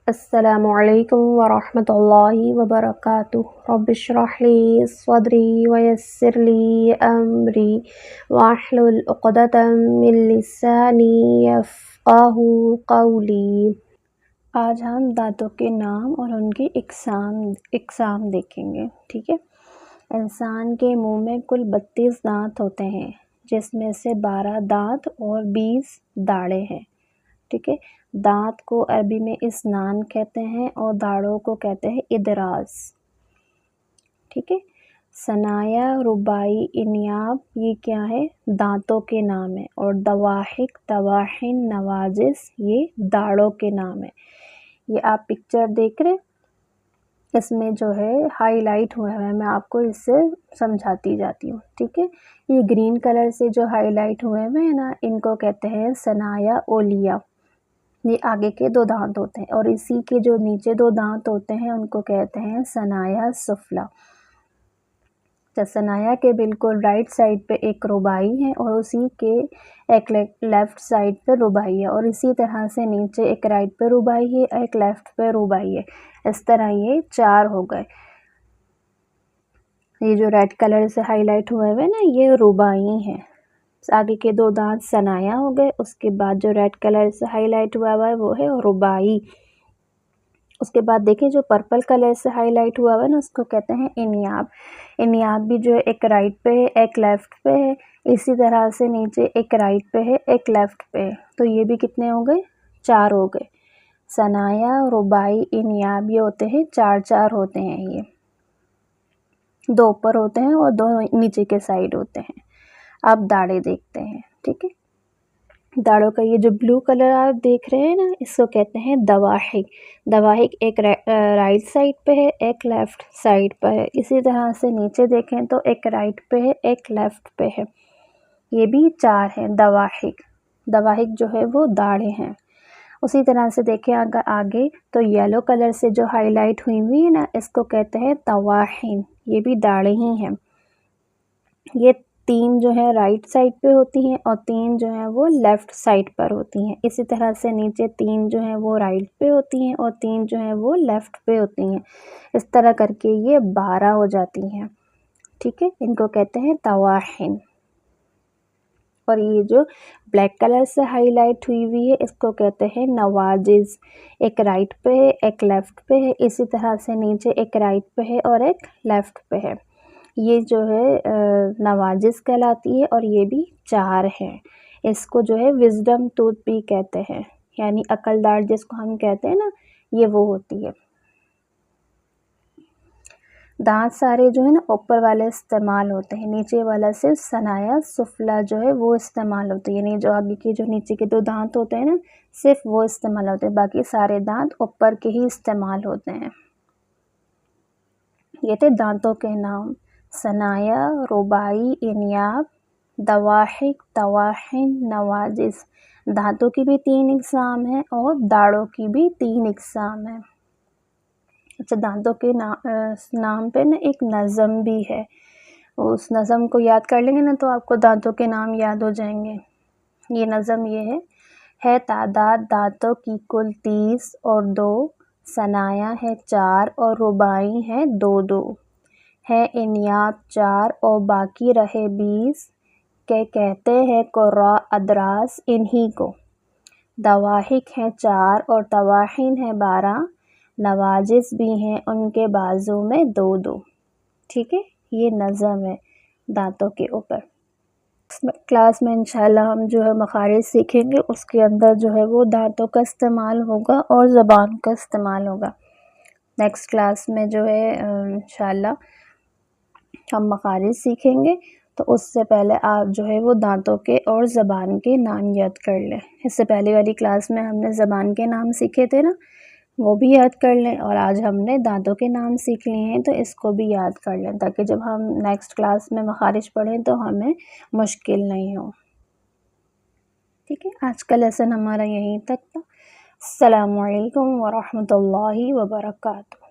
السلام علیکم ورحمۃ اللہ وبرکاتہ۔ رب اشرح لی صدری ویسر لی امری واحلل عقدۃ من لسانی یفقہوا قولی۔ آج ہم دانتوں کے نام اور ان کی اقسام دیکھیں گے، ٹھیک ہے۔ انسان کے منہ میں کل 32 دانت ہوتے ہیں، جس میں سے 12 دانت اور 20 داڑیں ہیں، ٹھیک ہے۔ دانت کو عربی میں اسنان کہتے ہیں اور داڑوں کو کہتے ہیں ادراس، ٹھیک ہے۔ ثنایا، رباعی، انیاب یہ کیا ہے؟ دانتوں کے نام ہیں۔ اور دواحک، طواحن، نواجذ یہ داڑوں کے نام ہیں۔ یہ آپ پکچر دیکھ رہے، اس میں جو ہے ہائی لائٹ ہوا ہے، میں آپ کو اس سے سمجھاتی جاتی ہوں، ٹھیک ہے۔ یہ گرین کلر سے جو ہائی لائٹ ہوئے ہیں نا، ان کو کہتے ہیں ثنایا اولیہ، یہ آگے کے 2 دانت ہوتے ہیں، اور اسی کے جو نیچے 2 دانت ہوتے ہیں ان کو کہتے ہیں ثنایا سفلی۔ ثنایا کے بالکل رائٹ سائڈ پہ ایک رباعی ہے اور اسی کے ایک لیفٹ سائڈ پہ رباعی ہے، اور اسی طرح سے نیچے ایک رائٹ پہ رباعی ہے، ایک لیفٹ پہ رباعی ہے، اس طرح یہ 4 ہو گئے۔ یہ جو ریڈ کلر سے ہائی لائٹ ہوئے ہوئے نا، یہ رباعی ہیں۔ آگے کے 2 دانت ثنایا ہو گئے، اس کے بعد جو ریڈ کلر سے ہائی لائٹ ہوا ہے وہ ہے رباعی۔ اس کے بعد دیکھیں جو پرپل کلر سے ہائی لائٹ ہوا ہے نا، اس کو کہتے ہیں انیاب۔ انیاب بھی جو ایک رائٹ پہ ہے، ایک لیفٹ پہ ہے، اسی طرح سے نیچے ایک رائٹ پہ ہے، ایک لیفٹ پہ ہے، تو یہ بھی کتنے ہو گئے؟ 4 ہو گئے۔ ثنایا، رباعی، انیاب یہ ہوتے ہیں 4 ہوتے ہیں، یہ 2 اوپر ہوتے ہیں اور 2 نیچے کے سائڈ ہوتے ہیں۔ اب داڑیں دیکھتے ہیں، ٹھیک ہے۔ داڑوں کا یہ جو بلو کلر آپ دیکھ رہے ہیں نا، اس کو کہتے ہیں دواحک۔ دواحک ایک رائٹ سائڈ پہ ہے، ایک لیفٹ سائڈ پہ ہے، اسی طرح سے نیچے دیکھیں تو ایک رائٹ پہ ہے، ایک لیفٹ پہ ہے، یہ بھی 4 ہیں دواحک۔ دواحک جو ہے وہ داڑیں ہیں۔ اسی طرح سے دیکھیں اگر آگے تو یلو کلر سے جو ہائی لائٹ ہوئی ہے نا، اس کو کہتے ہیں طواحن، یہ بھی داڑیں ہی ہیں۔ یہ 3 جو ہے رائٹ سائڈ پہ ہوتی ہیں اور 3 جو ہیں وہ لیفٹ سائڈ پر ہوتی ہیں، اسی طرح سے نیچے 3 جو ہیں وہ رائٹ پہ ہوتی ہیں اور 3 جو ہیں وہ لیفٹ پہ ہوتی ہیں، اس طرح کر کے یہ 12 ہو جاتی ہیں، ٹھیک ہے۔ ان کو کہتے ہیں طواحن۔ اور یہ جو بلیک کلر سے ہائی لائٹ ہوئی ہے، اس کو کہتے ہیں نواجذ، ایک رائٹ پہ ہے، ایک لیفٹ پہ ہے، اسی طرح سے نیچے ایک رائٹ پہ ہے اور ایک لیفٹ پہ ہے، یہ جو ہے نواجذ کہلاتی ہے، اور یہ بھی 4 ہیں۔ اس کو جو ہے وزڈم ٹوتھ بھی کہتے ہیں، یعنی عقل دار جس کو ہم کہتے ہیں نا، یہ وہ ہوتی ہے۔ دانت سارے جو ہے نا اوپر والے استعمال ہوتے ہیں، نیچے والا صرف ثنایا سفلی جو ہے وہ استعمال ہوتے ہیں، یعنی جو آگے کے جو نیچے کے 2 دانت ہوتے ہیں نا، صرف وہ استعمال ہوتے ہیں، باقی سارے دانت اوپر کے ہی استعمال ہوتے ہیں۔ یہ تھے دانتوں کے نام: ثنایا، رباعی، انیاب، دواحک، طواحن، نواجذ۔ دانتوں کی بھی 3 اقسام ہیں اور داڑوں کی بھی 3 اقسام ہیں۔ اچھا، دانتوں کے نام پہ نا ایک نظم بھی ہے، اس نظم کو یاد کر لیں گے نا تو آپ کو دانتوں کے نام یاد ہو جائیں گے۔ یہ نظم یہ ہے تعداد دانتوں کی کل 30 اور 2، ثنایا ہے 4 اور رباعی ہے 2 ہے، انیاب 4 اور باقی رہے 20 کہ کہتے ہیں قراء ادراس انہی کو، دواحک ہیں 4 اور طواحن ہیں 12، نواجذ بھی ہیں ان کے بازو میں 2، ٹھیک ہے۔ یہ نظم ہے دانتوں کے اوپر۔ کلاس میں انشاءاللہ ہم جو ہے مخارج سیکھیں گے، اس کے اندر جو ہے وہ دانتوں کا استعمال ہوگا اور زبان کا استعمال ہوگا۔ نیکسٹ کلاس میں جو ہے انشاءاللہ ہم مخارج سیکھیں گے، تو اس سے پہلے آپ جو ہے وہ دانتوں کے اور زبان کے نام یاد کر لیں۔ اس سے پہلے والی کلاس میں ہم نے زبان کے نام سیکھے تھے نا، وہ بھی یاد کر لیں، اور آج ہم نے دانتوں کے نام سیکھ لیے ہیں تو اس کو بھی یاد کر لیں، تاکہ جب ہم نیکسٹ کلاس میں مخارج پڑھیں تو ہمیں مشکل نہیں ہو، ٹھیک ہے۔ آج کا لیسن ہمارا یہیں تک تھا۔ السلام علیکم ورحمۃ اللہ وبرکاتہ۔